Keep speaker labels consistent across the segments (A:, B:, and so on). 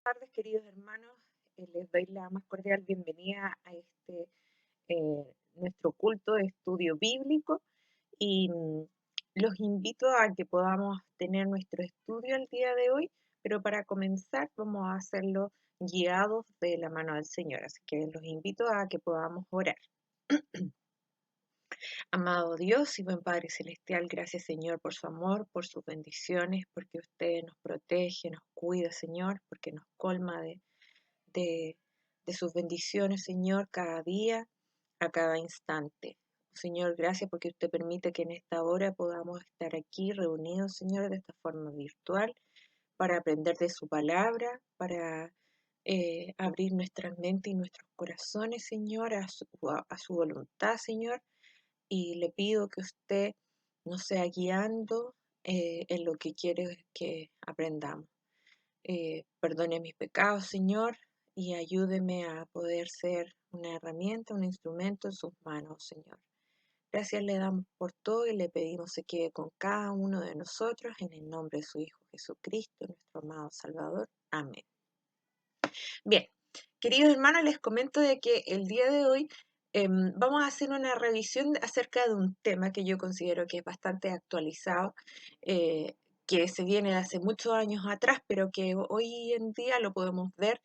A: Tardes, queridos hermanos. Les doy la más cordial bienvenida a nuestro culto de estudio bíblico y los invito a que podamos tener nuestro estudio el día de hoy, pero para comenzar vamos a hacerlo guiados de la mano del Señor. Así que los invito a que podamos orar. Amado Dios y buen Padre Celestial, gracias Señor por su amor, por sus bendiciones, porque usted nos protege, nos cuida, Señor, porque nos colma de, de sus bendiciones, Señor, cada día, a cada instante. Señor, gracias porque usted permite que en esta hora podamos estar aquí reunidos, Señor, de esta forma virtual, para aprender de su palabra, para abrir nuestra mente y nuestros corazones, Señor, a su voluntad, Señor. Y le pido que usted nos sea guiando en lo que quiere que aprendamos. Perdone mis pecados, Señor, y ayúdeme a poder ser una herramienta, un instrumento en sus manos, Señor. Gracias le damos por todo y le pedimos se quede con cada uno de nosotros en el nombre de su Hijo Jesucristo, nuestro amado Salvador. Amén. Bien, queridos hermanos, les comento de que el día de hoy vamos a hacer una revisión acerca de un tema que yo considero que es bastante actualizado, eh, que se viene de hace muchos años atrás, pero que hoy en día lo podemos ver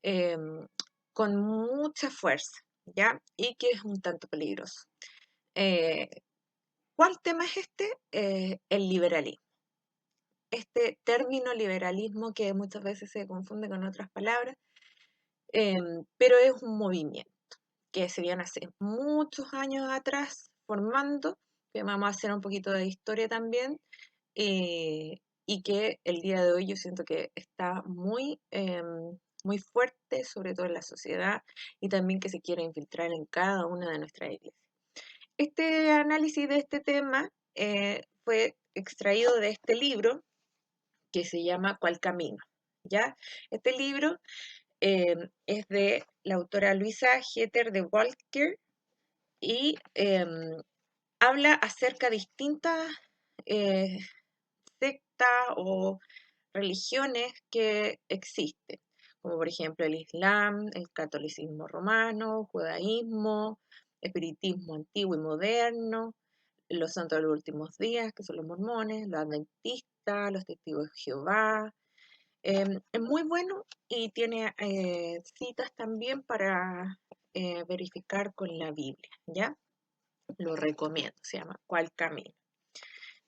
A: em, con mucha fuerza, ¿ya? Y que es un tanto peligroso. Eh, ¿Cuál tema es este? El liberalismo. Este término liberalismo que muchas veces se confunde con otras palabras, pero es un movimiento que se viene hace muchos años atrás formando, que vamos a hacer un poquito de historia también, y que el día de hoy yo siento que está muy fuerte, sobre todo en la sociedad, y también que se quiere infiltrar en cada una de nuestras iglesias. Este análisis de este tema fue extraído de este libro que se llama ¿Cuál camino? ¿Ya? Este libro es de la autora Luisa Jeter de Walker y habla acerca de distintas eh, sectas o religiones que existen, como por ejemplo el Islam, el catolicismo romano, judaísmo, espiritismo antiguo y moderno, los santos de los últimos días, que son los mormones, los adventistas, los testigos de Jehová. Es muy bueno y tiene citas también para verificar con la Biblia, ¿ya? Lo recomiendo, se llama ¿Cuál camino?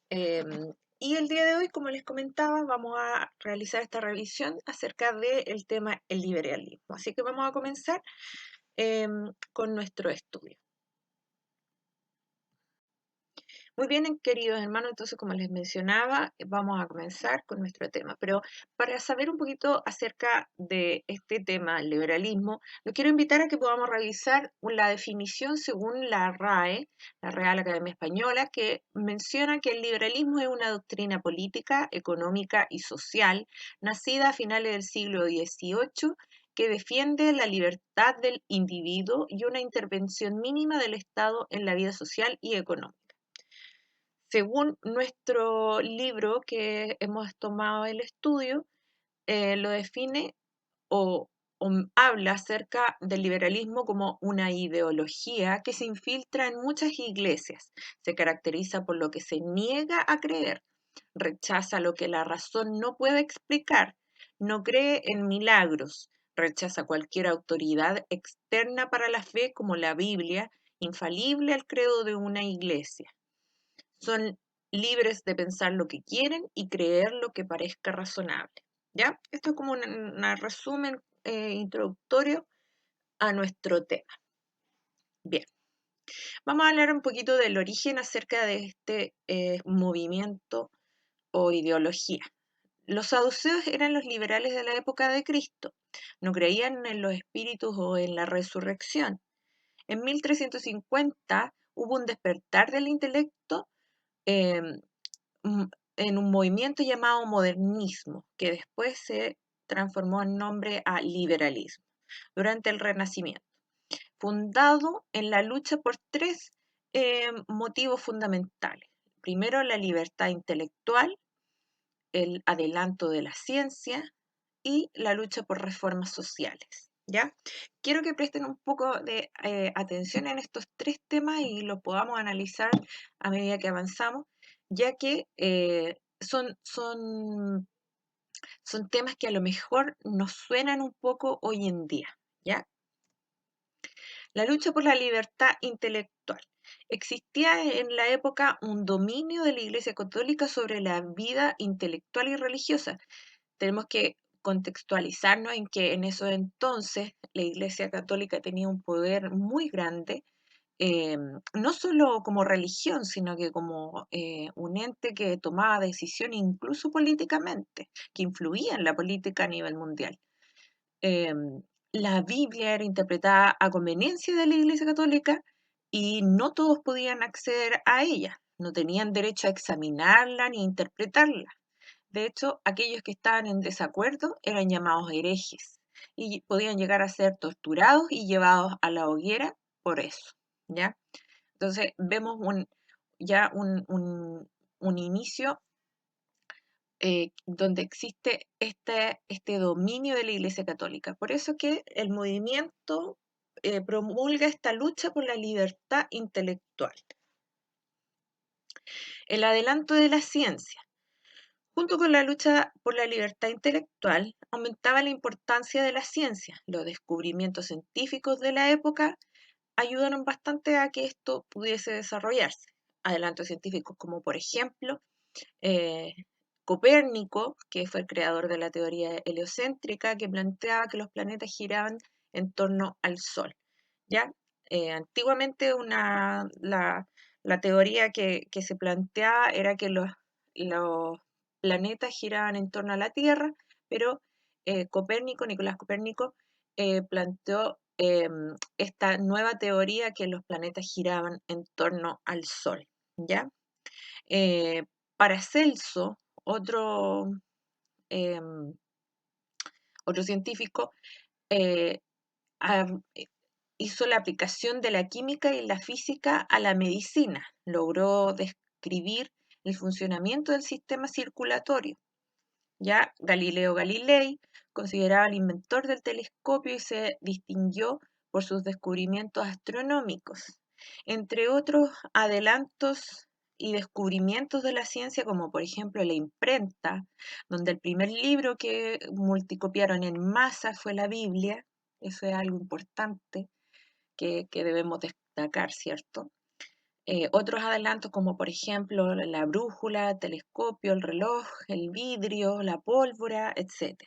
A: Y el día de hoy, como les comentaba, vamos a realizar esta revisión acerca del tema el liberalismo. Así que vamos a comenzar con nuestro estudio. Muy bien, queridos hermanos, entonces como les mencionaba, vamos a comenzar con nuestro tema. Pero para saber un poquito acerca de este tema, el liberalismo, los quiero invitar a que podamos revisar la definición según la RAE, la Real Academia Española, que menciona que el liberalismo es una doctrina política, económica y social nacida a finales del siglo XVIII que defiende la libertad del individuo y una intervención mínima del Estado en la vida social y económica. Según nuestro libro que hemos tomado el estudio, lo define o habla acerca del liberalismo como una ideología que se infiltra en muchas iglesias. Se caracteriza por lo que se niega a creer, rechaza lo que la razón no puede explicar, no cree en milagros, rechaza cualquier autoridad externa para la fe como la Biblia, infalible al credo de una iglesia. Son libres de pensar lo que quieren y creer lo que parezca razonable. ¿Ya? Esto es como un resumen introductorio a nuestro tema. Bien, vamos a hablar un poquito del origen acerca de este movimiento o ideología. Los saduceos eran los liberales de la época de Cristo. No creían en los espíritus o en la resurrección. En 1350 hubo un despertar del intelecto eh, en un movimiento llamado modernismo, que después se transformó en nombre a liberalismo, durante el Renacimiento, fundado en la lucha por tres motivos fundamentales. Primero, la libertad intelectual, el adelanto de la ciencia y la lucha por reformas sociales. ¿Ya? Quiero que presten un poco de atención en estos tres temas y los podamos analizar a medida que avanzamos, ya que son temas que a lo mejor nos suenan un poco hoy en día. ¿Ya? La lucha por la libertad intelectual. Existía en la época un dominio de la Iglesia Católica sobre la vida intelectual y religiosa. Tenemos que contextualizarnos en que en esos entonces la Iglesia Católica tenía un poder muy grande, no solo como religión, sino que como un ente que tomaba decisiones incluso políticamente, que influía en la política a nivel mundial. La Biblia era interpretada a conveniencia de la Iglesia Católica y no todos podían acceder a ella, no tenían derecho a examinarla ni interpretarla. De hecho, aquellos que estaban en desacuerdo eran llamados herejes y podían llegar a ser torturados y llevados a la hoguera por eso, ¿ya? Entonces vemos ya un inicio donde existe este dominio de la Iglesia Católica. Por eso que el movimiento promulga esta lucha por la libertad intelectual. El adelanto de la ciencia. Junto con la lucha por la libertad intelectual, aumentaba la importancia de la ciencia. Los descubrimientos científicos de la época ayudaron bastante a que esto pudiese desarrollarse. Adelantos científicos como, por ejemplo, eh, Copérnico, que fue el creador de la teoría heliocéntrica, que planteaba que los planetas giraban en torno al Sol. ¿Ya? Antiguamente la teoría que se planteaba era que los planetas giraban en torno a la Tierra, pero Nicolás Copérnico, planteó esta nueva teoría que los planetas giraban en torno al Sol. ¿Ya? Eh, Paracelso, otro, em, otro científico, eh, am- eh, hizo la aplicación de la química y la física a la medicina. Logró describir el funcionamiento del sistema circulatorio. Ya Galileo Galilei, considerado el inventor del telescopio y se distinguió por sus descubrimientos astronómicos, entre otros adelantos y descubrimientos de la ciencia, como por ejemplo la imprenta, donde el primer libro que multicopiaron en masa fue la Biblia. Eso es algo importante que debemos destacar, ¿cierto? Otros adelantos como por ejemplo la brújula, el telescopio, el reloj, el vidrio, la pólvora, etc.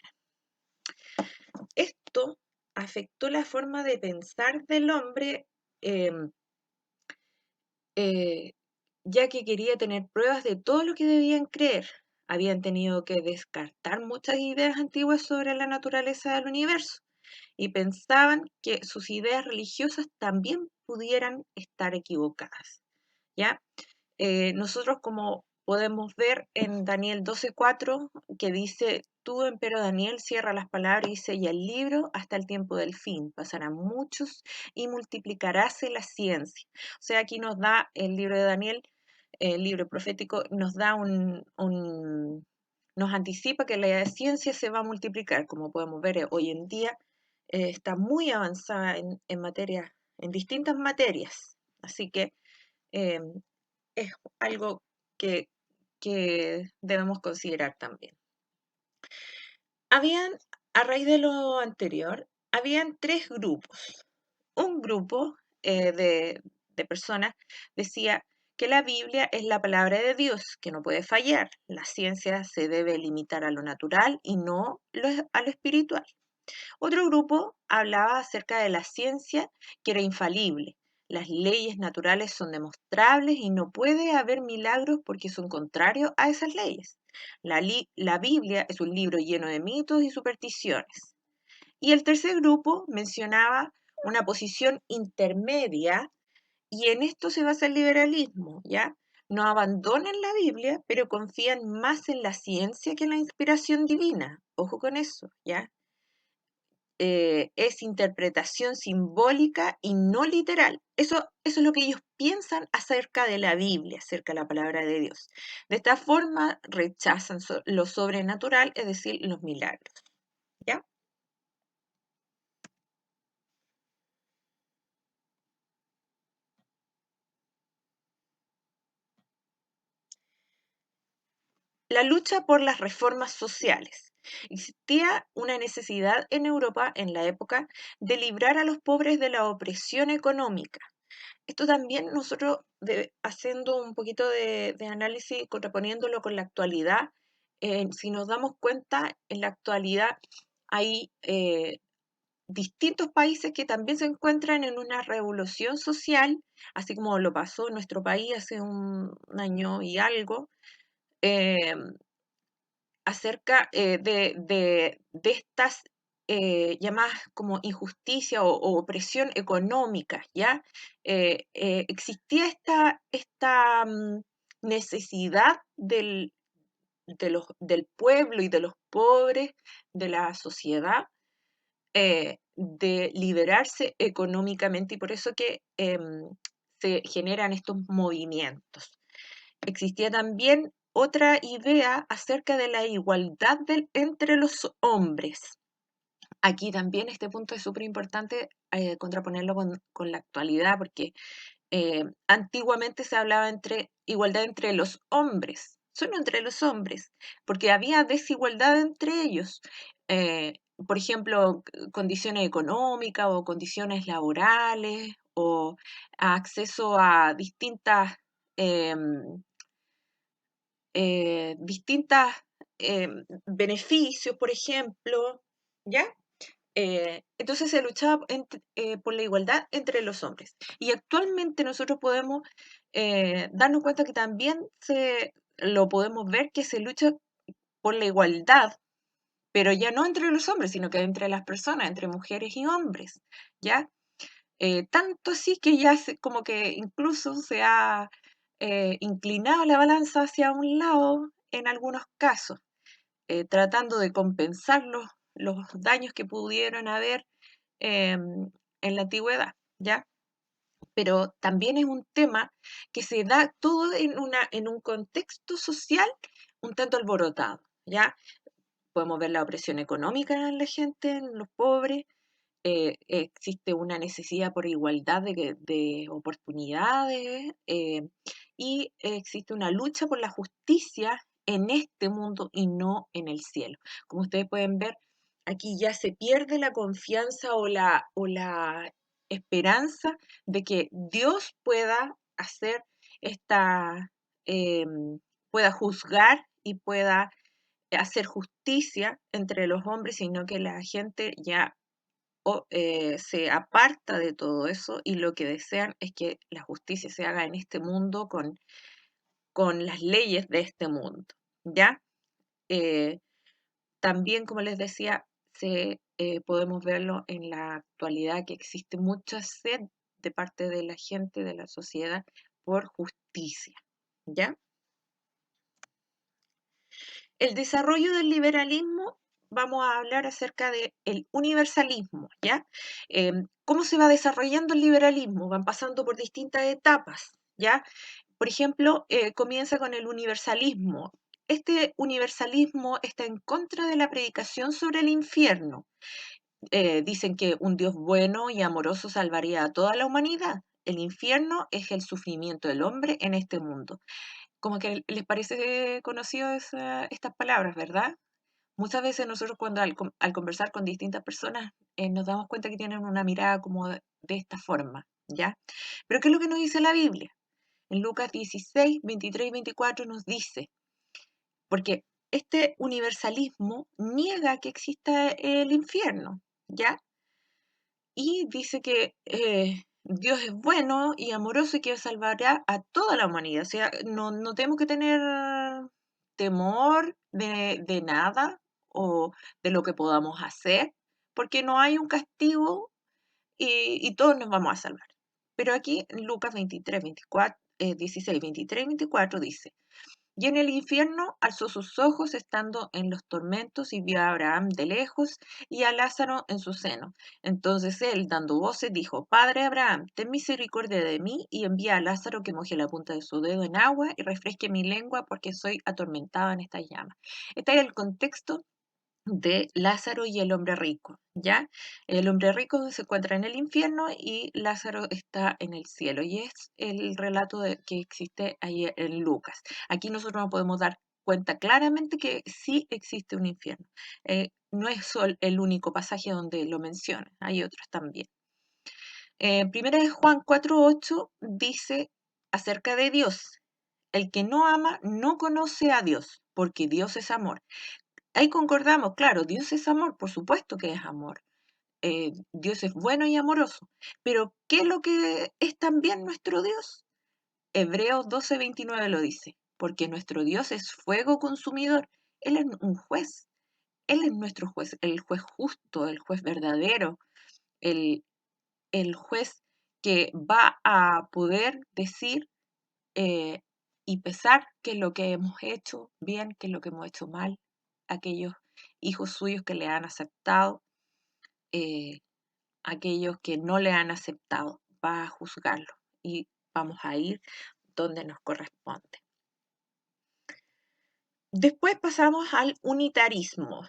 A: Esto afectó la forma de pensar del hombre, em, eh, ya que quería tener pruebas de todo lo que debían creer. Habían tenido que descartar muchas ideas antiguas sobre la naturaleza del universo y pensaban que sus ideas religiosas también pudieran estar equivocadas. ¿Ya? Nosotros como podemos ver en Daniel 12:4 que dice, tú, empero Daniel, cierra las palabras y sella el libro hasta el tiempo del fin. Pasarán muchos y multiplicaráse la ciencia. O sea, aquí nos da el libro de Daniel, el libro profético, nos da nos anticipa que la ciencia se va a multiplicar. Como podemos ver hoy en día, está muy avanzada en distintas materias. Así que eh, es algo que, que debemos considerar también. Habían, a raíz de lo anterior, habían tres grupos. Un grupo de personas decía que la Biblia es la palabra de Dios, que no puede fallar. La ciencia se debe limitar a lo natural y no a lo espiritual. Otro grupo hablaba acerca de la ciencia, que era infalible. Las leyes naturales son demostrables y no puede haber milagros porque son contrarios a esas leyes. La Biblia es un libro lleno de mitos y supersticiones. Y el tercer grupo mencionaba una posición intermedia y en esto se basa el liberalismo, ¿ya? No abandonan la Biblia, pero confían más en la ciencia que en la inspiración divina. Ojo con eso, ¿ya? Es interpretación simbólica y no literal. Eso es lo que ellos piensan acerca de la Biblia, acerca de la palabra de Dios. De esta forma rechazan lo sobrenatural, es decir, los milagros. la lucha por las reformas sociales. Existía una necesidad en Europa en la época de librar a los pobres de la opresión económica. Esto también nosotros, haciendo un poquito de análisis, contraponiéndolo con la actualidad, si nos damos cuenta, en la actualidad hay distintos países que también se encuentran en una revolución social, así como lo pasó en nuestro país hace un año y algo, eh, acerca de estas llamadas como injusticia o opresión económica, ¿ya? Existía esta necesidad del pueblo y de los pobres, de la sociedad, de liberarse económicamente y por eso que se generan estos movimientos. Existía también otra idea acerca de la igualdad entre los hombres. Aquí también este punto es súper importante contraponerlo con la actualidad, porque antiguamente se hablaba entre igualdad entre los hombres, solo entre los hombres, porque había desigualdad entre ellos. Eh, por ejemplo, condiciones económicas o condiciones laborales o acceso a distintas beneficios, por ejemplo, ¿ya? Entonces se luchaba por la igualdad entre los hombres. Y actualmente nosotros podemos darnos cuenta que también lo podemos ver que se lucha por la igualdad, pero ya no entre los hombres, sino que entre las personas, entre mujeres y hombres, ¿ya? Tanto así que ya como que incluso se ha inclinado la balanza hacia un lado en algunos casos, tratando de compensar los daños que pudieron haber en la antigüedad, ¿ya? Pero también es un tema que se da todo en un contexto social un tanto alborotado, ¿ya? Podemos ver la opresión económica en la gente, en los pobres, existe una necesidad por igualdad de oportunidades y existe una lucha por la justicia en este mundo y no en el cielo. Como ustedes pueden ver, aquí ya se pierde la confianza o la esperanza de que Dios pueda hacer esta, pueda juzgar y pueda hacer justicia entre los hombres, sino que la gente ya se aparta de todo eso y lo que desean es que la justicia se haga en este mundo con las leyes de este mundo, ¿ya? Eh, También, como les decía, podemos verlo en la actualidad que existe mucha sed de parte de la gente, de la sociedad, por justicia, ¿ya? El desarrollo del liberalismo, vamos a hablar acerca del universalismo, ¿ya? ¿Cómo se va desarrollando el liberalismo? Van pasando por distintas etapas, ¿ya? Por ejemplo, comienza con el universalismo. Este universalismo está en contra de la predicación sobre el infierno. Dicen que un Dios bueno y amoroso salvaría a toda la humanidad. El infierno es el sufrimiento del hombre en este mundo. Como que les parece conocido estas palabras, ¿verdad? Muchas veces nosotros cuando al conversar con distintas personas nos damos cuenta que tienen una mirada como de esta forma, ¿ya? Pero ¿qué es lo que nos dice la Biblia? En Lucas 16, 23 y 24 nos dice, porque este universalismo niega que exista el infierno, ¿ya? Y dice que Dios es bueno y amoroso y que salvará a toda la humanidad. O sea, no tenemos que tener temor de nada o de lo que podamos hacer, porque no hay un castigo y todos nos vamos a salvar. Pero aquí en Lucas 23, 24, 16, 23 y 24 dice, y en el infierno alzó sus ojos estando en los tormentos y vio a Abraham de lejos y a Lázaro en su seno. Entonces él, dando voces, dijo, Padre Abraham, ten misericordia de mí y envía a Lázaro que moje la punta de su dedo en agua y refresque mi lengua porque soy atormentado en esta llama. Este es el contexto de Lázaro y el hombre rico, ¿ya? El hombre rico se encuentra en el infierno y Lázaro está en el cielo, y es el relato que existe ahí en Lucas. Aquí nosotros no podemos dar cuenta claramente que sí existe un infierno. No es el único pasaje donde lo menciona, hay otros también. Primera de Juan 4:8 dice acerca de Dios: el que no ama no conoce a Dios, porque Dios es amor. Ahí concordamos, claro, Dios es amor, por supuesto que es amor. Dios es bueno y amoroso. Pero ¿qué es lo que es también nuestro Dios? Hebreos 12:29 lo dice, porque nuestro Dios es fuego consumidor. Él es un juez, Él es nuestro juez, el juez justo, el juez verdadero, el, el juez que va a poder decir eh, y pesar qué es lo que hemos hecho bien, qué es lo que hemos hecho mal, aquellos hijos suyos que le han aceptado, eh, aquellos que no le han aceptado, va a juzgarlo y vamos a ir donde nos corresponde. Después pasamos al unitarismo.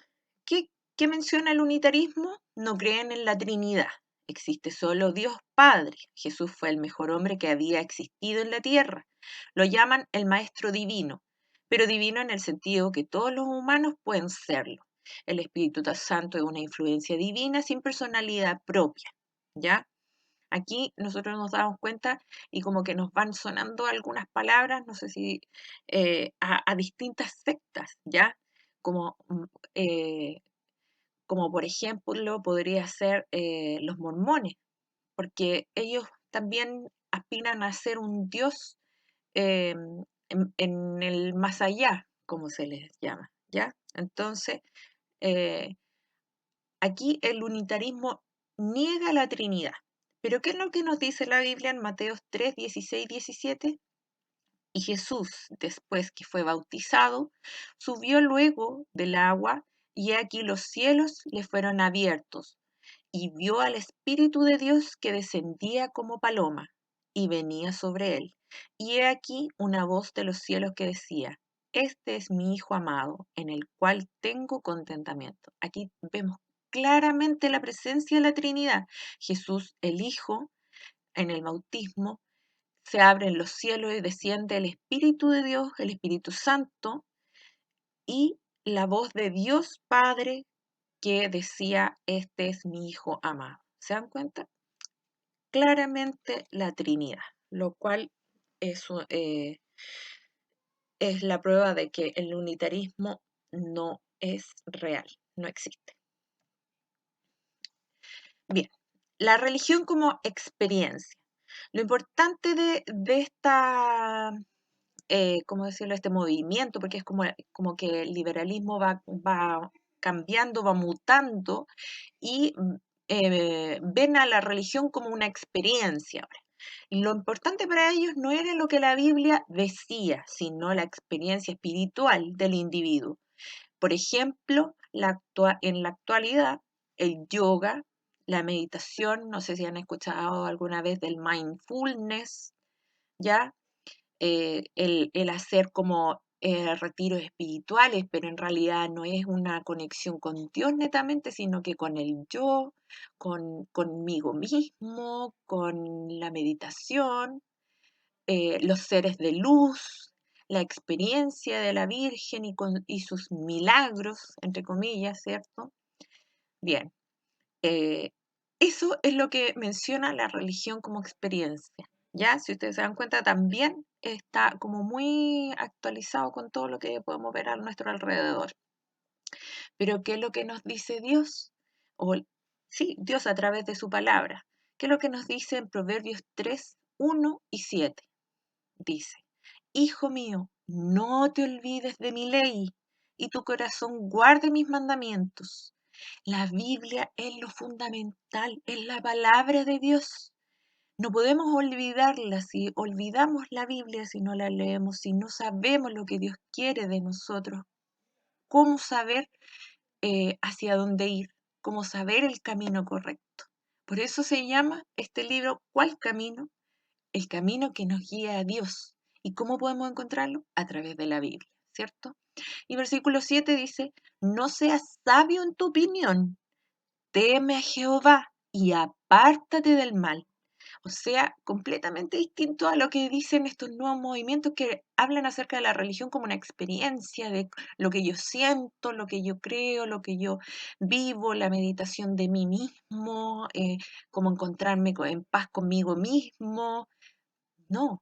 A: ¿Qué menciona el unitarismo? No creen en la Trinidad. Existe solo Dios Padre. Jesús fue el mejor hombre que había existido en la tierra. Lo llaman el Maestro Divino, pero divino en el sentido que todos los humanos pueden serlo. El Espíritu Santo es una influencia divina sin personalidad propia, ¿ya? Aquí nosotros nos damos cuenta y como que nos van sonando algunas palabras, no sé si a distintas sectas, ¿ya? Como, eh, como por ejemplo podría ser los mormones, porque ellos también aspiran a ser un Dios eh, en el más allá, como se les llama, ¿ya? Entonces, eh, aquí el unitarismo niega la Trinidad. Pero ¿qué es lo que nos dice la Biblia en Mateo 3, 16, 17? Y Jesús, después que fue bautizado, subió luego del agua, y aquí los cielos le fueron abiertos, y vio al Espíritu de Dios que descendía como paloma y venía sobre él. Y he aquí una voz de los cielos que decía: este es mi Hijo amado, en el cual tengo contentamiento. Aquí vemos claramente la presencia de la Trinidad. Jesús, el Hijo, en el bautismo, se abren los cielos y desciende el Espíritu de Dios, el Espíritu Santo, y la voz de Dios Padre que decía: este es mi Hijo amado. ¿Se dan cuenta? Claramente la Trinidad, lo cual es, es la prueba de que el unitarismo no es real, no existe. Bien, la religión como experiencia. Lo importante de esta, ¿cómo decirlo?, este movimiento, porque es como que el liberalismo va cambiando, va mutando y ven a la religión como una experiencia ahora. Y lo importante para ellos no era lo que la Biblia decía, sino la experiencia espiritual del individuo. Por ejemplo, en la actualidad, el yoga, la meditación, no sé si han escuchado alguna vez del mindfulness, ¿ya? El hacer como retiros espirituales, pero en realidad no es una conexión con Dios netamente, sino que con el yo, conmigo mismo, con la meditación, los seres de luz, la experiencia de la Virgen y sus milagros, entre comillas, ¿cierto? Bien, eh, eso es lo que menciona la religión como experiencia. Ya, si ustedes se dan cuenta, también está como muy actualizado con todo lo que podemos ver a nuestro alrededor. Pero ¿qué es lo que nos dice Dios? O, sí, Dios a través de su palabra. ¿Qué es lo que nos dice en Proverbios 3, 1 y 7? Dice: hijo mío, no te olvides de mi ley, y tu corazón guarde mis mandamientos. La Biblia es lo fundamental, es la palabra de Dios. No podemos olvidarla. Si olvidamos la Biblia, si no la leemos, si no sabemos lo que Dios quiere de nosotros, ¿cómo saber hacia dónde ir? ¿Cómo saber el camino correcto? Por eso se llama este libro ¿Cuál camino? El camino que nos guía a Dios. ¿Y cómo podemos encontrarlo? A través de la Biblia, ¿cierto? Y versículo 7 dice: no seas sabio en tu opinión, teme a Jehová y apártate del mal. O sea, completamente distinto a lo que dicen estos nuevos movimientos que hablan acerca de la religión como una experiencia, de lo que yo siento, lo que yo creo, lo que yo vivo, la meditación de mí mismo, cómo encontrarme en paz conmigo mismo. No,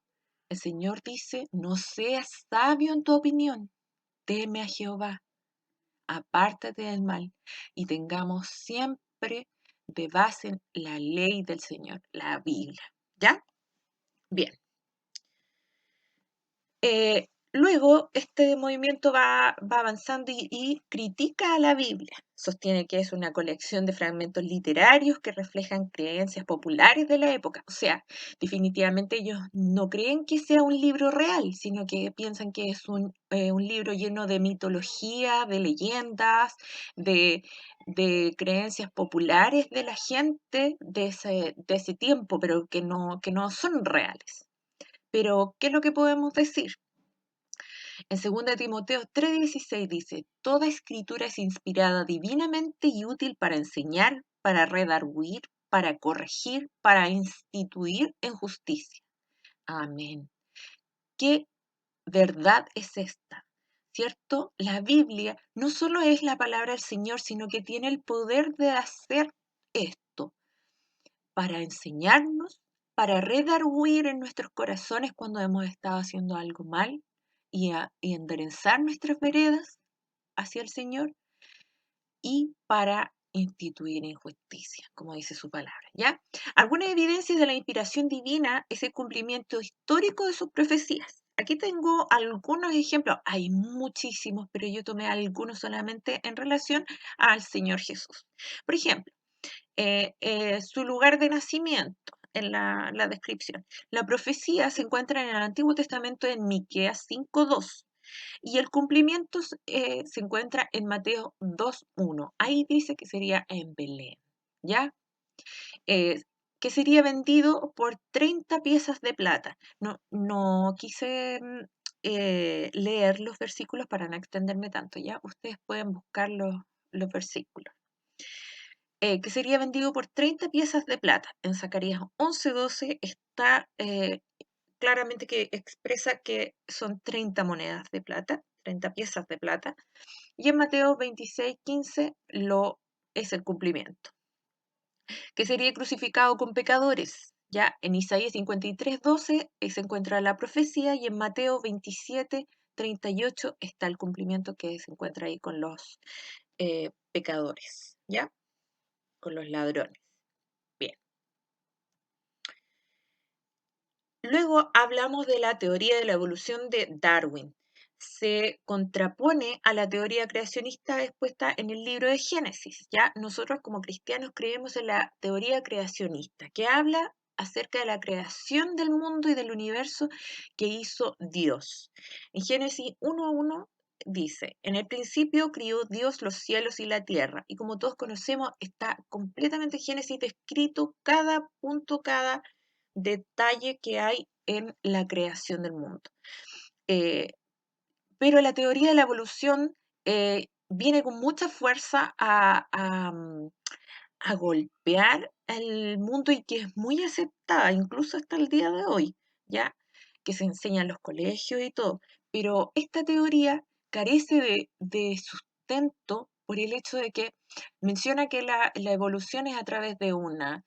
A: el Señor dice, no seas sabio en tu opinión, teme a Jehová, apártate del mal y tengamos siempre de base la ley del Señor, la Biblia. ¿Ya? Bien. Luego, este movimiento va avanzando y critica a la Biblia. Sostiene que es una colección de fragmentos literarios que reflejan creencias populares de la época. O sea, definitivamente ellos no creen que sea un libro real, sino que piensan que es un libro lleno de mitología, de leyendas, de, de creencias populares de la gente de ese tiempo, pero que no son reales. Pero, ¿qué es lo que podemos decir? En 2 Timoteo 3:16 dice, toda escritura es inspirada divinamente y útil para enseñar, para redarguir, para corregir, para instituir en justicia. Amén. ¿Qué verdad es esta? ¿Cierto? La Biblia no solo es la palabra del Señor, sino que tiene el poder de hacer esto, para enseñarnos, para redarguir en nuestros corazones cuando hemos estado haciendo algo mal y enderezar nuestras veredas hacia el Señor y para instituir injusticia, como dice su palabra, ¿ya? Algunas evidencias de la inspiración divina es el cumplimiento histórico de sus profecías. Aquí tengo algunos ejemplos, hay muchísimos, pero yo tomé algunos solamente en relación al Señor Jesús. Por ejemplo, su lugar de nacimiento en la descripción. La profecía se encuentra en el Antiguo Testamento en Miqueas 5:2 y el cumplimiento se encuentra en Mateo 2:1. Ahí dice que sería en Belén, ¿ya? Eh, que sería vendido por 30 piezas de plata. No quise leer los versículos para no extenderme tanto, ¿ya? Ustedes pueden buscar los versículos. Que sería vendido por 30 piezas de plata. En Zacarías 11:12 está claramente que expresa que son 30 monedas de plata, 30 piezas de plata, y en Mateo 26:15 es el cumplimiento, que sería crucificado con pecadores. Ya en Isaías 53:12 se encuentra la profecía y en Mateo 27:38 está el cumplimiento que se encuentra ahí con los pecadores, ¿ya? Con los ladrones. Bien. Luego hablamos de la teoría de la evolución de Darwin. Se contrapone a la teoría creacionista expuesta en el libro de Génesis. Ya nosotros como cristianos creemos en la teoría creacionista, que habla acerca de la creación del mundo y del universo que hizo Dios. En Génesis 1:1 dice, en el principio crió Dios los cielos y la tierra. Y como todos conocemos, está completamente en Génesis descrito cada punto, cada detalle que hay en la creación del mundo. Eh, pero la teoría de la evolución viene con mucha fuerza a golpear el mundo y que es muy aceptada, incluso hasta el día de hoy, ¿ya? Que se enseña en los colegios y todo. Pero esta teoría carece de sustento por el hecho de que menciona que la evolución es a través de unas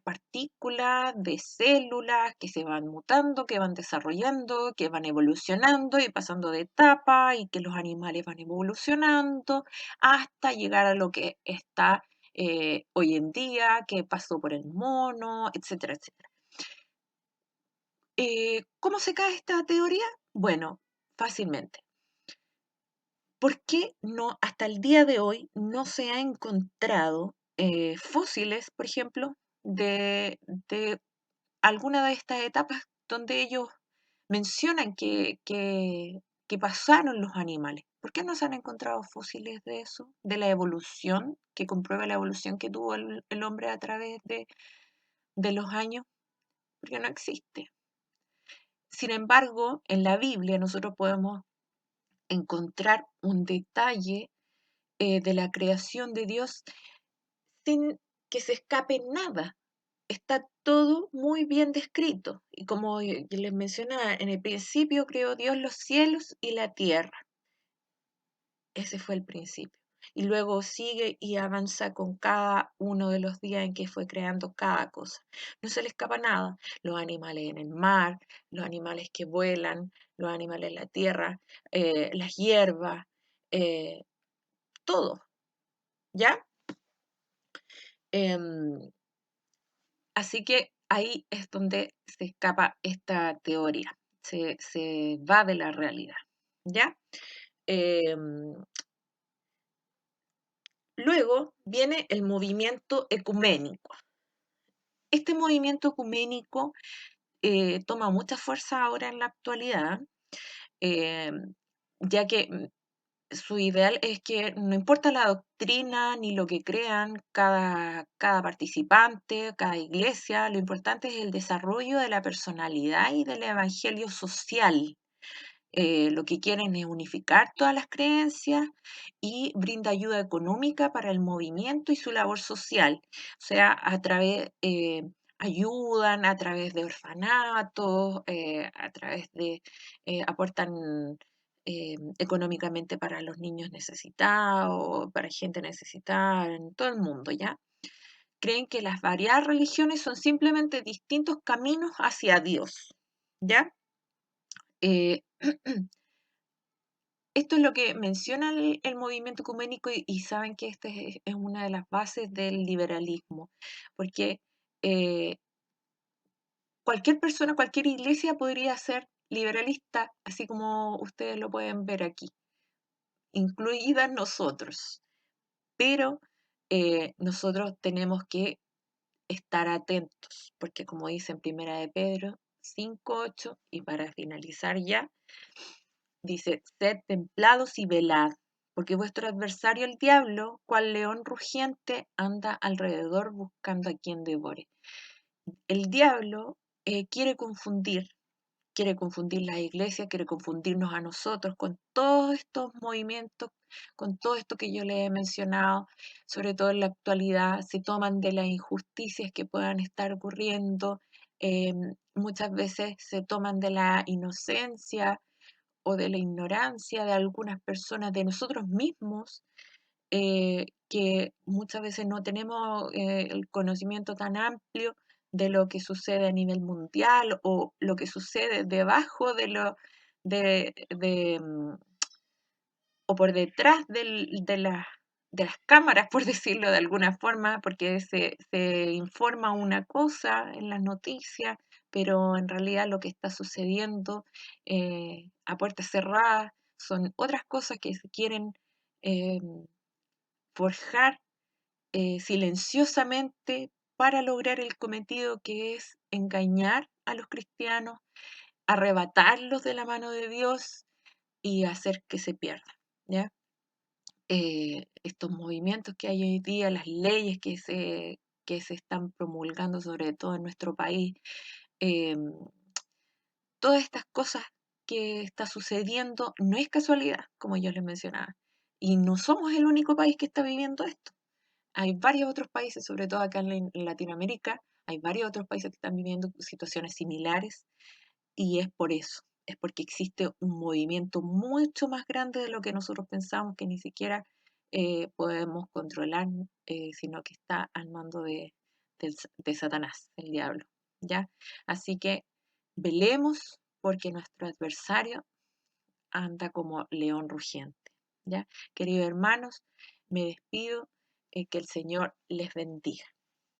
A: partículas, de células que se van mutando, que van desarrollando, que van evolucionando y pasando de etapa y que los animales van evolucionando hasta llegar a lo que está hoy en día, que pasó por el mono, etcétera, etcétera. ¿Cómo se cae esta teoría? Bueno, fácilmente. ¿Por qué no, hasta el día de hoy, no se ha encontrado fósiles, por ejemplo, de alguna de estas etapas donde ellos mencionan que pasaron los animales? ¿Por qué no se han encontrado fósiles de eso, de la evolución, que comprueba la evolución que tuvo el hombre a través de los años? Porque no existe. Sin embargo, en la Biblia nosotros podemos encontrar un detalle de la creación de Dios sin que se escape nada está todo muy bien descrito. Y como les mencionaba, en el principio creó Dios los cielos y la tierra. Ese fue el principio. Y luego sigue y avanza con cada uno de los días en que fue creando cada cosa. No se le escapa nada. Los animales en el mar, los animales que vuelan, los animales en la tierra, las hierbas, eh, todo, ¿ya? Em, Así que ahí es donde se escapa esta teoría, se va de la realidad, ¿ya? Em, Luego viene el movimiento ecuménico. Este movimiento ecuménico toma mucha fuerza ahora en la actualidad, em, ya que su ideal es que no importa la doctrina ni lo que crean cada participante, cada iglesia, lo importante es el desarrollo de la personalidad y del evangelio social. Lo que quieren es unificar todas las creencias y brinda ayuda económica para el movimiento y su labor social. O sea, ayudan a través de orfanatos, a través de, aportan económicamente para los niños necesitados, para gente necesitada en todo el mundo, ¿ya? Creen que las variadas religiones son simplemente distintos caminos hacia Dios, ¿ya? Eh, Esto es lo que menciona el movimiento ecuménico y saben que esta es una de las bases del liberalismo, porque eh, cualquier persona, cualquier iglesia podría ser liberalista, así como ustedes lo pueden ver aquí, incluidas nosotros, pero nosotros tenemos que estar atentos, porque como dice en Primera de Pedro 5:8, y para finalizar ya, dice, sed templados y velad, porque vuestro adversario el diablo, cual león rugiente, anda alrededor buscando a quien devore. El diablo quiere confundir la iglesia, quiere confundirnos a nosotros con todos estos movimientos, con todo esto que yo les he mencionado, sobre todo en la actualidad, se toman de las injusticias que puedan estar ocurriendo, muchas veces se toman de la inocencia o de la ignorancia de algunas personas, de nosotros mismos, que muchas veces no tenemos el conocimiento tan amplio de lo que sucede a nivel mundial o lo que sucede debajo de o por detrás de las cámaras, por decirlo de alguna forma, porque se informa una cosa en las noticias, pero en realidad lo que está sucediendo a puertas cerradas son otras cosas que se quieren eh, forjar silenciosamente para lograr el cometido que es engañar a los cristianos, arrebatarlos de la mano de Dios y hacer que se pierdan, ¿ya? Estos movimientos que hay hoy día, las leyes que se están promulgando, sobre todo en nuestro país, em, todas estas cosas que está sucediendo no es casualidad, como yo les mencionaba. Y no somos el único país que está viviendo esto. Hay varios otros países, sobre todo acá en Latinoamérica, hay varios otros países que están viviendo situaciones similares y es por eso, es porque existe un movimiento mucho más grande de lo que nosotros pensamos, que ni siquiera podemos controlar, sino que está al mando de Satanás, el diablo, ¿ya? Así que velemos porque nuestro adversario anda como león rugiente, ¿ya? Queridos hermanos, me despido, que el Señor les bendiga.